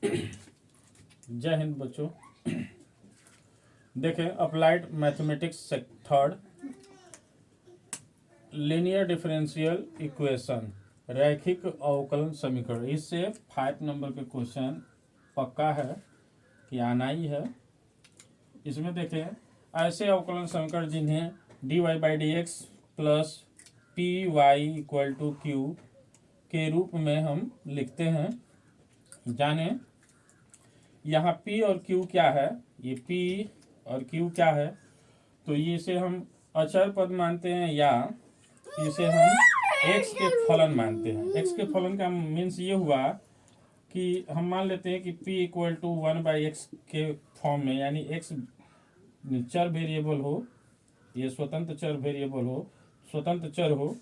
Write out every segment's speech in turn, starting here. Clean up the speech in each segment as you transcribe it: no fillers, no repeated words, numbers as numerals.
जय हिंद बच्चों। देखें, applied mathematics third, linear differential equation, रैखिक अवकलन समीकरण। इससे 5 नंबर के क्वेश्चन पक्का है कि आना ही है। इसमें देखें, ऐसे अवकलन समीकरण जिन्हें dy by d x plus p y equal to q के रूप में हम लिखते हैं। जाने यहाँ p और q क्या है, ये p और q क्या है, तो ये इसे हम अचर पद मानते हैं या इसे हम x के फलन मानते हैं। x के फलन का मीन्स ये हुआ कि हम मान लेते हैं कि p इक्वल टू 1/x के फॉर्म में, यानी x चर वेरिएबल हो, ये स्वतंत्र चर वेरिएबल हो, स्वतंत्र चर हो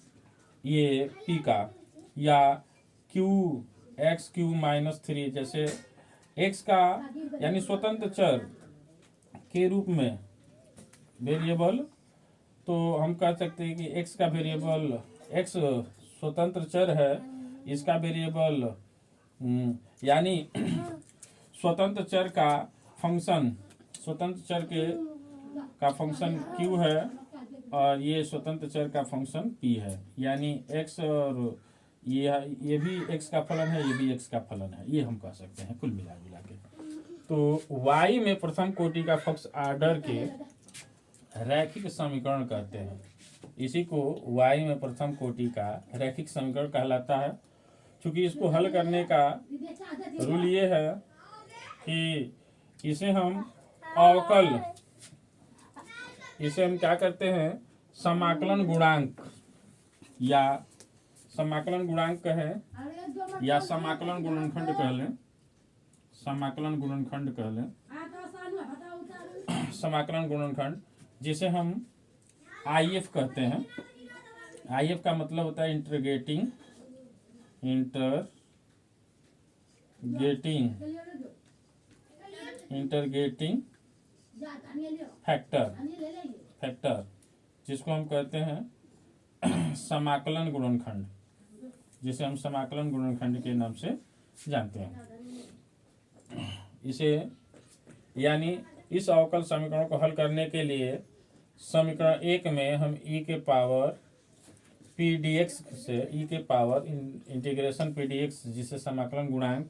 ये p का, या x³ - 3 जैसे x का यानी स्वतंत्र चर के रूप में वेरिएबल, तो हम कह सकते हैं कि x का वेरिएबल, x स्वतंत्र चर है, इसका वेरिएबल यानी स्वतंत्र चर का फंक्शन, स्वतंत्र चर का फंक्शन q है और ये स्वतंत्र चर का फंक्शन p है, यानी x और ये भी x का फलन है, ये भी x का फलन है, ये हम कह सकते हैं कुल मिला के। तो y में प्रथम कोटि का फर्स्ट ऑर्डर के रैखिक समीकरण कहते हैं। इसी को y में प्रथम कोटि का रैखिक समीकरण कहलाता है। क्योंकि इसको हल करने का रूल ये है कि इसे हम क्या करते हैं, समाकलन गुणांक या समाकलन गुणांक कहें या समाकलन गुणनखंड कह लें, समाकलन गुणनखंड कह लें, समाकलन गुणनखंड जिसे हम IF कहते हैं। IF का मतलब होता है इंटरगेटिंग फैक्टर, जिसको हम कहते हैं समाकलन गुणनखंड, जिसे हम समाकलन गुणनखंड के नाम से जानते हैं। इसे यानी इस अवकल समीकरण को हल करने के लिए समीकरण 1 में हम e के पावर p dx से e के पावर इंटीग्रेशन p dx, जिसे समाकलन गुणांक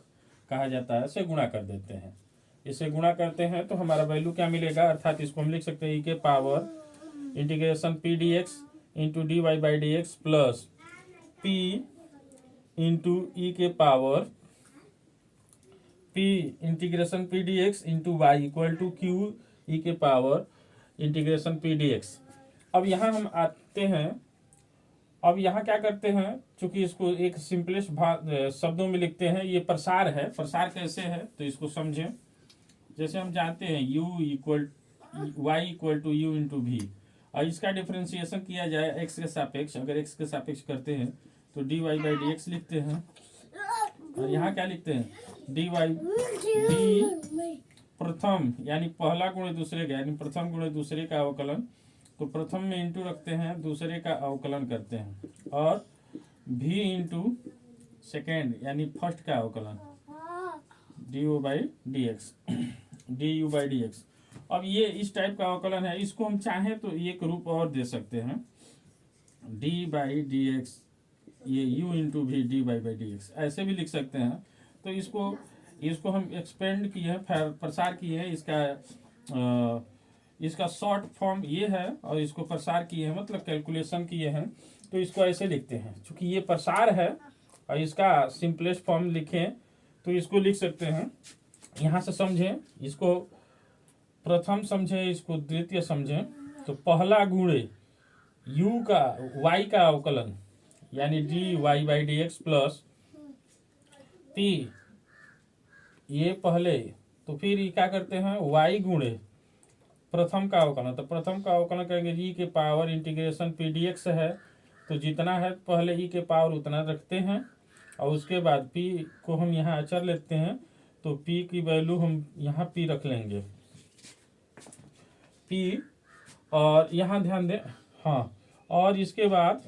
कहा जाता है, से गुणा कर देते हैं। इसे गुणा करते हैं तो हमारा वैल्यू क्या मिलेगा, अर्थात इसको हम लिख सकते हैं e के power integration p dx into dy by d x plus p into e के power p integration p dx into y equal to q e के पावर इंटीग्रेशन p dx। अब यहाँ हम आते हैं, अब यहाँ क्या करते हैं, चूंकि इसको एक सिंपलेस्ट शब्दों में लिखते हैं, ये प्रसार है। प्रसार कैसे है तो इसको समझें। जैसे हम जानते हैं y equal to u into v, और इसका डिफरेंशिएशन किया जाए x के सापेक्ष, अगर x के सापेक्ष करते हैं तो dy बाई डी एक्स लिखते हैं, और यहाँ क्या लिखते हैं, dy d प्रथम यानी पहला गुणे दूसरे का, यानी प्रथम गुणे दूसरे का अवकलन, तो प्रथम में इंटू रखते हैं, दूसरे का अवकलन करते हैं, और v इंटू सेकेंड यानी फर्स्ट का अवकलन, du बाई डी एक्स। अब ये इस टाइप का अवकलन है, इसको हम चाहें तो एक रूप और दे सकते हैं, d बाई डी एक्स, ये u इंटू भी डी बाई डी एक्स, ऐसे भी लिख सकते हैं। तो इसको हम एक्सपेंड किए हैं, प्रसार किए हैं, इसका शॉर्ट फॉर्म ये है, और इसको प्रसार किए हैं मतलब कैलकुलेशन किए हैं, तो इसको ऐसे लिखते हैं। क्योंकि ये प्रसार है और इसका सिंपलेस्ट फॉर्म लिखें तो इसको लिख सकते हैं। यहाँ से समझें, इसको प्रथम समझें, इसको द्वितीय समझें, तो पहला गुणे y का अवकलन यानी dy by d x plus p, ये पहले, तो फिर ये क्या करते हैं, y गुणे प्रथम का अवकलन, तो प्रथम का अवकलन करेंगे e के पावर इंटीग्रेशन p dx है, तो जितना है पहले e के पावर उतना रखते हैं, और उसके बाद p को हम यहाँ अचर लेते हैं, तो p की वैल्यू हम यहाँ p रख लेंगे, p, और यहाँ ध्यान दें, हाँ, और इसके बाद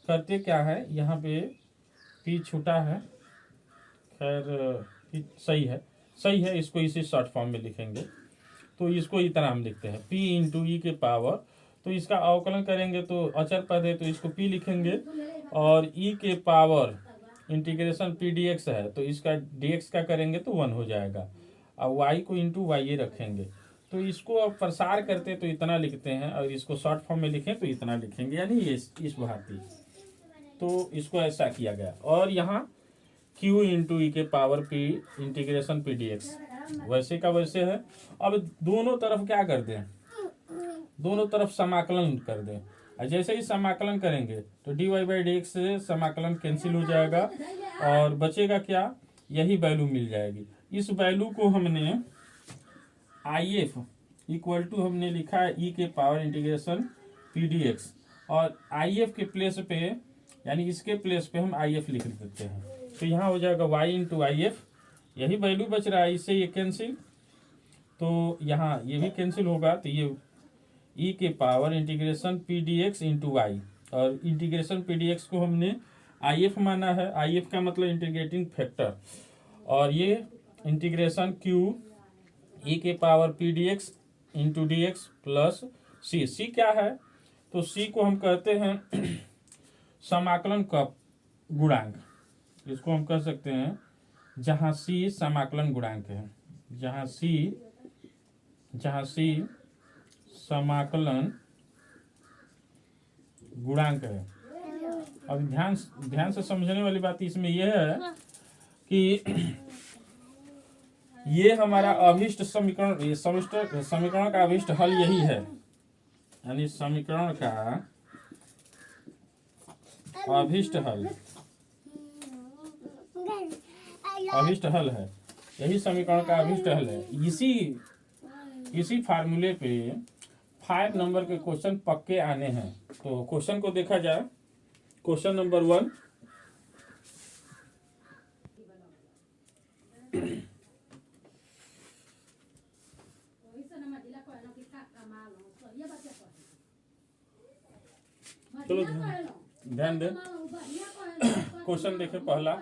करते क्या है, यहाँ पे p छूटा है, खैर कि सही है, इसको इसी शॉर्ट फॉर्म में लिखेंगे। तो इसको इतना हम लिखते हैं p इंटू ई के पावर, तो इसका अवकलन करेंगे तो अचर पद है तो इसको p लिखेंगे, और e के पावर इंटीग्रेशन p dx है तो इसका dx का करेंगे तो 1 हो जाएगा, और y को इंटू वाई रखेंगे। तो इसको अब प्रसार करते तो इतना लिखते हैं, और इसको शॉर्ट फॉर्म में लिखें तो इतना लिखेंगे, यानी इस भांति। तो इसको ऐसा किया गया, और यहाँ q इंटू ई के power p integration p dx वैसे का वैसे है। अब दोनों तरफ क्या कर दें, दोनों तरफ समाकलन कर दें, और जैसे ही समाकलन करेंगे तो dy बाई डी एक्स से समाकलन कैंसिल हो जाएगा, और बचेगा क्या, यही वैल्यू मिल जाएगी। इस वैल्यू को हमने IF इक्वल टू हमने लिखा है ई के power integration p d x, और IF के प्लेस पे यानी इसके प्लेस पे हम IF लिख देते हैं, तो यहाँ हो जाएगा y इंटू IF, यही वैल्यू बच रहा है, इससे ये कैंसिल, तो यहाँ ये भी कैंसिल होगा, तो ये ई के power integration p d x into y, और इंटीग्रेशन पी डी एक्स को हमने IF माना है, IF का मतलब इंटीग्रेटिंग फैक्टर, और ये इंटीग्रेशन क्यू ई के power p d x into d x plus c क्या है, तो सी को हम कहते हैं समाकलन का गुणांक, इसको हम कह सकते हैं जहाँ सी समाकलन गुणांक है, जहाँ सी समाकलन गुणांक है। अब ध्यान से समझने वाली बात इसमें यह है कि ये हमारा अभिष्ट समीकरण, ये समीकरण का अभिष्ट हल यही है, यानी समीकरण का अभिष्ट हल है, यही समीकरण का अभिष्ट हल है। इसी फार्मूले पे 5 नंबर के क्वेश्चन पक्के आने हैं। तो क्वेश्चन को देखा जाए, क्वेश्चन नंबर 1, चलो ध्यान दें, क्वेश्चन देखें पहला,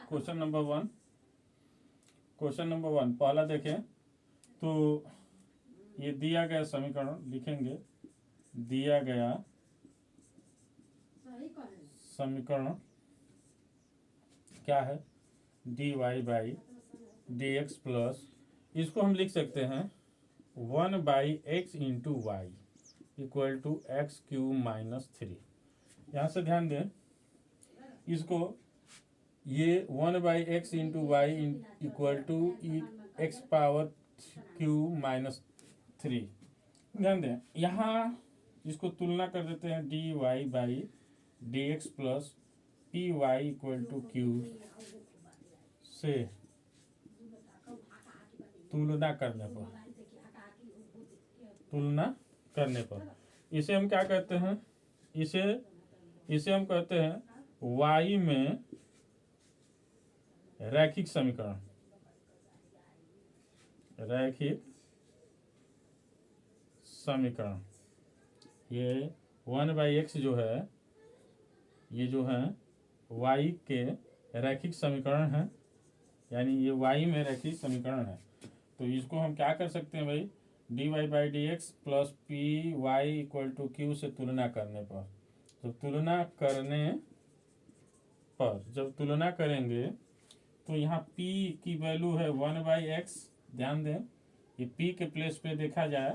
क्वेश्चन नंबर 1 पहला देखें तो ये दिया गया समीकरण लिखेंगे, दिया गया समीकरण क्या है, dy by d x plus, इसको हम लिख सकते हैं 1 by x into y equal to x q minus 3। यहाँ से ध्यान दें, इसको ये 1 by x into y equal to x power q minus 3, ध्यान दें, यहाँ इसको तुलना कर देते हैं dy by d x plus p y equal to q से तुलना करने पर इसे हम क्या कहते हैं, इसे हम कहते हैं y में रैखिक समीकरण, ये 1 बाई एक्स जो है, ये जो है y के रैखिक समीकरण है, यानी ये y में रैखिक समीकरण है। तो इसको हम क्या कर सकते हैं भाई, dy by d x plus p y equal to q से तुलना करने पर, तो जब तुलना करेंगे तो यहाँ p की वैल्यू है 1 बाई एक्स, ध्यान दें ये p के प्लेस पे देखा जाए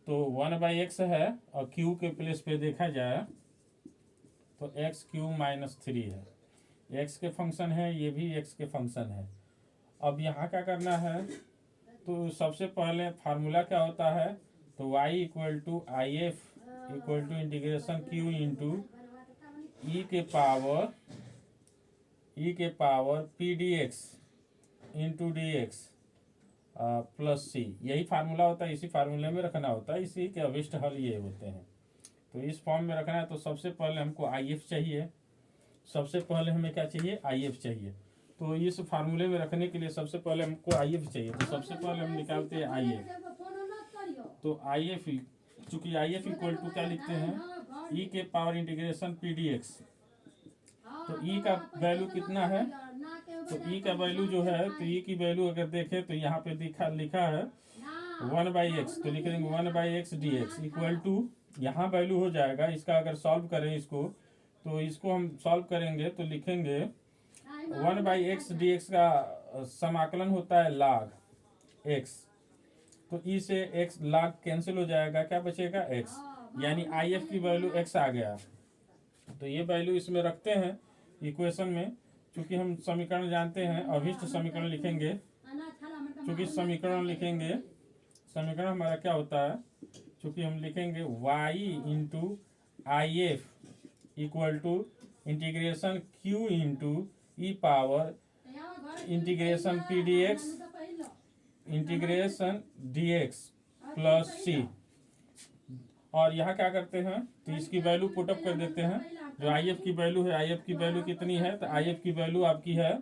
तो 1 बाई एक्स है, और q के प्लेस पे देखा जाए तो एक्स क्यू माइनस 3 है, x के फंक्शन है, ये भी x के फंक्शन है। अब यहाँ क्या करना है, तो सबसे पहले फार्मूला क्या होता है, तो y equal to I F equal to integration q into e के power p d x into d x plus c, यही फार्मूला होता है, इसी फार्मूले में रखना होता है, इसी के अभिष्ट हल ये होते हैं। तो इस फॉर्म में रखना है, तो सबसे पहले हमको IF चाहिए, सबसे पहले हमें क्या चाहिए, IF चाहिए। तो इस फार्मूले में रखने के लिए सबसे पहले हमको IF चाहिए, तो सबसे पहले हम निकालते हैं IF। तो IF चूंकि IF इक्वल टू क्या लिखते हैं, ई के power integration p d x, तो ई का वैल्यू कितना है, तो ई का वैल्यू जो है, तो ई की वैल्यू अगर देखें तो यहाँ पे लिखा है 1/x, तो लिखेंगे 1/x dx इक्वल टू, यहाँ वैल्यू हो जाएगा इसका। अगर सॉल्व करें इसको, तो इसको हम सॉल्व करेंगे तो लिखेंगे 1/x dx का समाकलन होता है log x, तो ई से x log कैंसिल हो जाएगा, क्या बचेगा x, यानी if की वैल्यू x आ गया। तो ये वैल्यू इसमें रखते हैं इक्वेशन में, क्योंकि हम समीकरण जानते हैं, अभिष्ट समीकरण लिखेंगे। क्योंकि समीकरण लिखेंगे, समीकरण हमारा क्या होता है, क्योंकि हम लिखेंगे y into I F equal to integration q into e power integration p d x integration d x plus c. और यहाँ क्या करते हैं, तो इसकी वैल्यू पुटअप कर देते हैं। जो आई एफ की वैल्यू है, आई एफ की वैल्यू कितनी है, तो आई एफ की वैल्यू आपकी है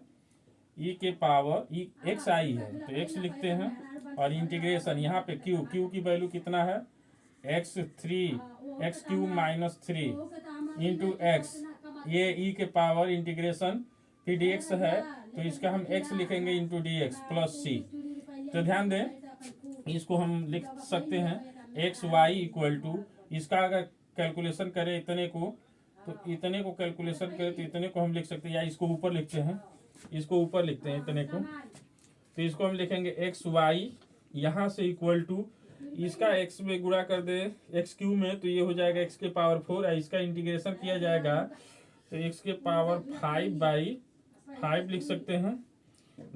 ई के पावर ई एक्स आई है, तो एक्स लिखते हैं। और इंटीग्रेशन यहाँ पे क्यू, क्यू की वैल्यू कितना है, x q minus 3 into x, ये ई के power integration p d x है, तो इसका हम एक्स लिखेंगे इंटू डी एक्स प्लस सी। तो ध्यान दें, इसको हम लिख सकते हैं एक्स वाई इक्वल टू, इसका अगर कैलकुलेशन करें इतने को, तो इतने को कैलकुलेशन करें तो इतने को हम लिख सकते हैं, या इसको ऊपर लिखते हैं, इसको ऊपर लिखते हैं इतने को। तो इसको हम लिखेंगे एक्स वाई यहाँ से इक्वल टू, इसका एक्स में गुणा कर दे एक्स क्यू में, तो ये हो जाएगा एक्स के पावर 4, इसका इंटीग्रेशन किया जाएगा तो एक्स के पावर 5/5 लिख सकते हैं।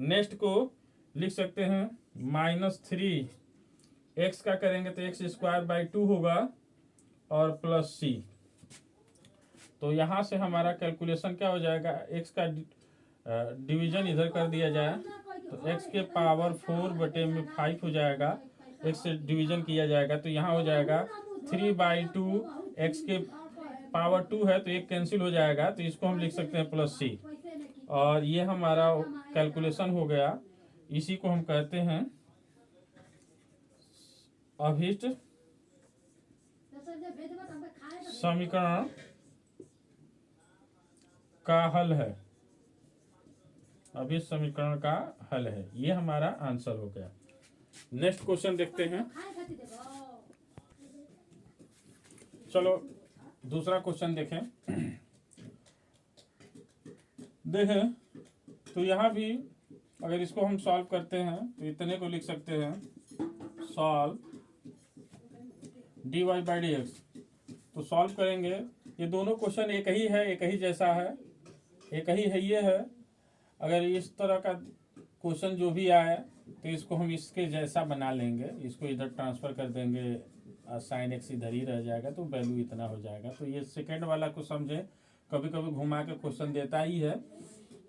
नेक्स्ट को लिख सकते हैं -3, एक्स का करेंगे तो x² 2 होगा और प्लस सी। तो यहाँ से हमारा कैलकुलेशन क्या हो जाएगा, x का डिवीजन इधर कर दिया जाए तो x के पावर 4/5 हो जाएगा, x से डिवीजन किया जाएगा तो यहाँ हो जाएगा 3/2, x के पावर 2 है तो एक कैंसिल हो जाएगा, तो इसको हम लिख सकते हैं प्लस सी। और ये हमारा कैलकुलेशन हो गया, इसी को हम कहते हैं अभिष्ट समीकरण का हल है, अभिष्ट समीकरण का हल है, ये हमारा आंसर हो गया। नेक्स्ट क्वेश्चन देखते हैं। चलो दूसरा क्वेश्चन देखें। देखें तो यहाँ भी अगर इसको हम सॉल्व करते हैं तो इतने को लिख सकते हैं solve dy by d x. तो सॉल्व करेंगे, ये दोनों क्वेश्चन एक ही है, एक ही जैसा है, एक ही है, ये है। अगर इस तरह का क्वेश्चन जो भी आए तो इसको हम इसके जैसा बना लेंगे, इसको इधर ट्रांसफर कर देंगे, साइन एक्स इधर ही रह जाएगा तो वैल्यू इतना हो जाएगा। तो ये सेकेंड वाला को समझे, कभी कभी घुमा के क्वेश्चन देता ही है,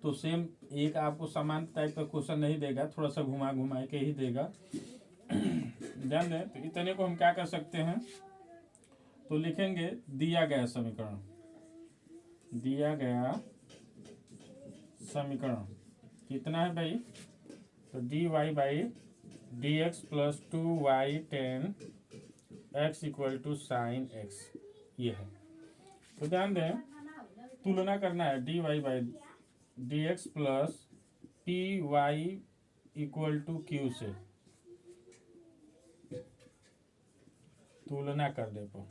तो सेम एक आपको समान टाइप का क्वेश्चन नहीं देगा, थोड़ा सा घुमा घुमा के ही देगा। ध्यान दें, तो इतने को हम क्या कर सकते हैं, तो लिखेंगे दिया गया समीकरण, दिया गया समीकरण कितना है भाई, तो dy by d x plus 2y tan x equal to sine x, ये है। तो ध्यान दें, तुलना करना है dy by d x plus p y equal to q से, तुलना कर दे को,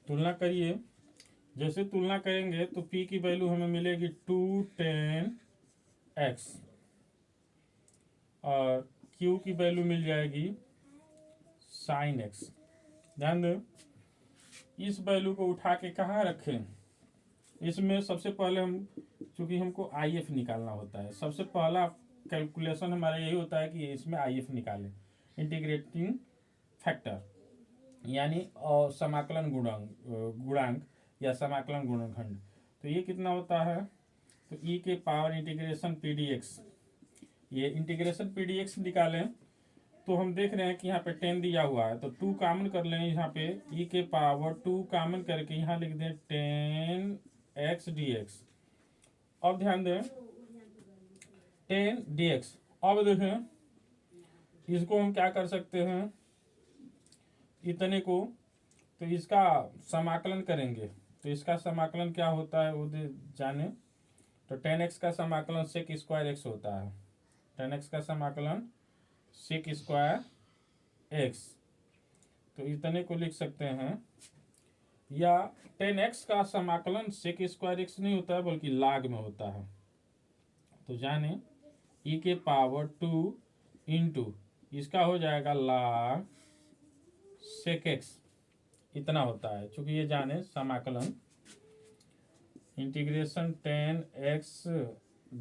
तुलना करिए। जैसे तुलना करेंगे तो p की वैल्यू हमें मिलेगी 2 tan x और q की वैल्यू मिल जाएगी साइन x। ध्यान दो, इस वैल्यू को उठा के कहाँ रखें, इसमें सबसे पहले हम, चूंकि हमको आई एफ निकालना होता है, सबसे पहला कैलकुलेशन हमारा यही होता है कि इसमें आई एफ निकालें, इंटीग्रेटिंग फैक्टर यानी समाकलन गुणांक या समाकलन गुणनखंड। तो ये कितना होता है, तो ई के power integration p d x, ये इंटीग्रेशन पी डी एक्स निकालें तो हम देख रहे हैं कि यहाँ पे 10 दिया हुआ है, तो 2 कॉमन कर लें, यहाँ पे ई के पावर 2 कॉमन करके यहाँ लिख दें 10x dx। अब ध्यान दें 10 dx, अब देखें इसको हम क्या कर सकते हैं, इतने को, तो इसका समाकलन करेंगे, तो इसका समाकलन क्या होता है वो जाने। तो 10x का समाकलन सेक स्क्वायर एक्स होता है। 10x का समाकलन सेक स्क्वायर एक्स, तो इतने को लिख सकते हैं। या 10x का समाकलन सेक स्क्वायर एक्स नहीं होता है बल्कि लाग में होता है। तो जाने e के पावर 2 इंटू इसका हो जाएगा लाग सेक एक्स, इतना होता है। चूंकि ये जाने समाकलन इंटीग्रेशन 10x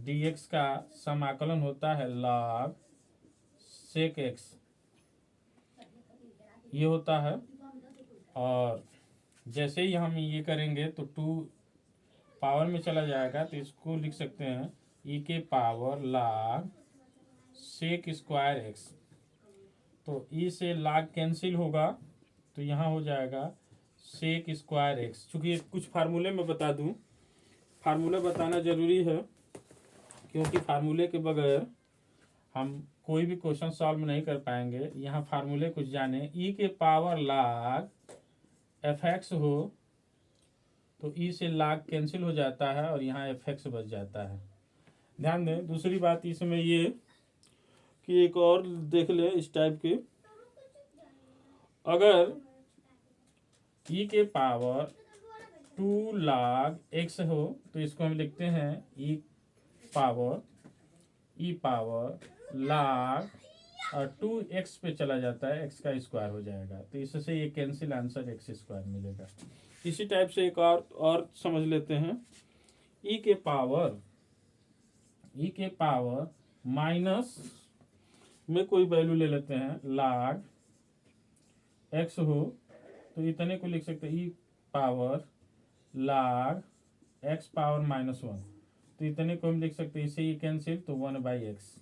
dx का समाकलन होता है log sec x, ये होता है। और जैसे ही हम ये करेंगे तो 2 पावर में चला जाएगा, तो इसको लिख सकते हैं e के power log sec square x। तो e से log कैंसिल होगा, तो यहाँ हो जाएगा sec स्क्वायर x। चूँकि कुछ फार्मूले में बता दूँ, फार्मूला बताना ज़रूरी है, क्योंकि फार्मूले के बगैर हम कोई भी क्वेश्चन सॉल्व नहीं कर पाएंगे। यहाँ फार्मूले कुछ जाने, e के पावर log fx हो तो e से log कैंसिल हो जाता है और यहाँ fx बच जाता है। ध्यान दें, दूसरी बात इसमें ये कि एक और देख ले इस टाइप के, अगर e के पावर 2 log x हो तो इसको हम लिखते हैं e पावर log और 2x पे चला जाता है, x का स्क्वायर हो जाएगा, तो इससे ये कैंसिल, आंसर x स्क्वायर मिलेगा। इसी टाइप से एक और समझ लेते हैं। e के पावर माइनस में कोई वैल्यू ले लेते हैं, log x हो तो इतने को लिख सकते हैं e power log x power -1, तो इतने को हम लिख सकते हैं, इसे ये कैंसिल तो 1/x।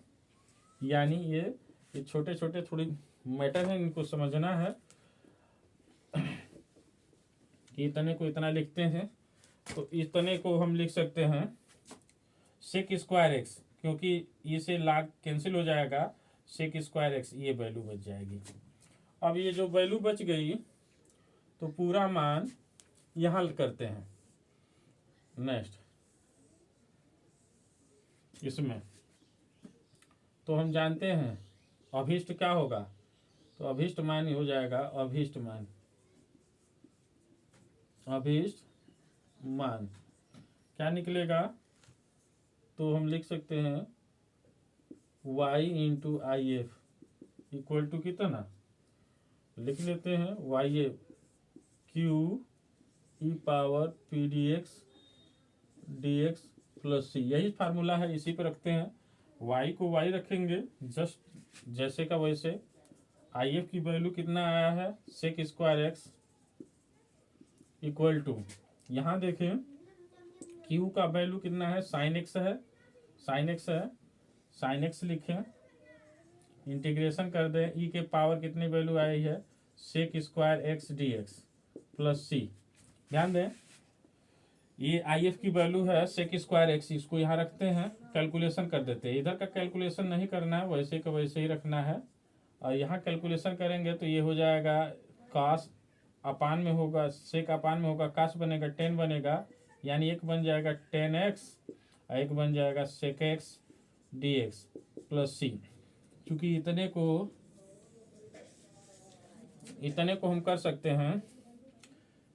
यानी ये छोटे छोटे थोड़ी मैटर है, इनको समझना है कि इतने को इतना लिखते हैं, तो इतने को हम लिख सकते हैं सेक स्क्वायर एक्स, क्योंकि ये से log कैंसिल हो जाएगा, सेक स्क्वायर एक्स ये वैल्यू बच जाएगी। अब ये जो वैल्यू बच गई तो पूरा मान यहाँ करते हैं। नेक्स्ट इसमें तो हम जानते हैं अभिष्ट क्या होगा, तो अभिष्ट मान ही हो जाएगा। अभिष्ट मान क्या निकलेगा, तो हम लिख सकते हैं y into I F equal to कितना लिख लेते हैं, y f q e power p d x plus c, यही फार्मूला है, इसी पे रखते हैं। y को y रखेंगे जस्ट जैसे का वैसे। आई एफ की वैल्यू कितना आया है, sec square x equal to, यहाँ देखें q का वैल्यू कितना है, साइन एक्स है, साइन एक्स लिखें, इंटीग्रेशन कर दें, e के पावर कितनी वैल्यू आई है, sec square x d x plus c. ध्यान दें ये आई एफ की वैल्यू है सेक स्क्वायर एक्स, इसको यहाँ रखते हैं, कैलकुलेशन कर देते हैं। इधर का कैलकुलेशन नहीं करना है, वैसे का वैसे ही रखना है। और यहाँ कैलकुलेशन करेंगे तो ये हो जाएगा कास अपान में होगा, सेक अपान में होगा, कास बनेगा 10 बनेगा, यानी एक बन जाएगा 10x और एक बन जाएगा sec x d x plus c. चूँकि इतने को हम कर सकते हैं,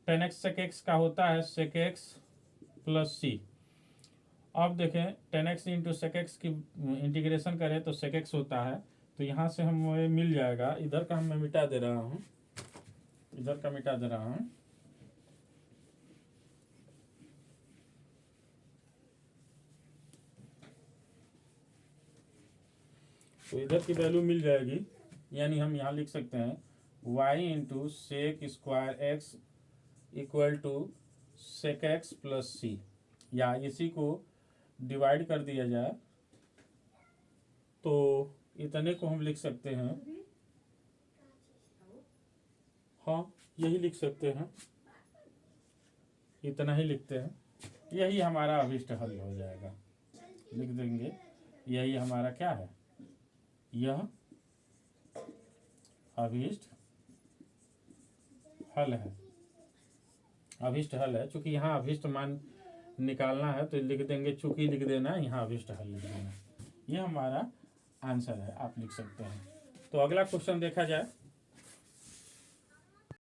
10x सेक एक्स का होता है सेक एक्स प्लस सी। अब देखें 10x इंटू सेक एक्स की इंटीग्रेशन करें तो सेक एक्स होता है, तो यहाँ से हमें मिल जाएगा, इधर का मैं मिटा दे रहा हूँ, तो इधर की वैल्यू मिल जाएगी। यानी हम यहाँ लिख सकते हैं y into sec square x equal to sec x plus c, या इसी को डिवाइड कर दिया जाए तो इतने को हम लिख सकते हैं, हाँ यही लिख सकते हैं, इतना ही लिखते हैं, यही हमारा अभिष्ट हल हो जाएगा। लिख देंगे यही हमारा क्या है, यह अभिष्ट हल है। अभिष्ट हल है। चूंकि यहाँ अभिष्ट मान निकालना है तो लिख देंगे, चूंकि लिख देना, यहाँ अभिष्ट हल लिख देना। ये हमारा आंसर है, आप लिख सकते हैं। तो अगला क्वेश्चन देखा जाए।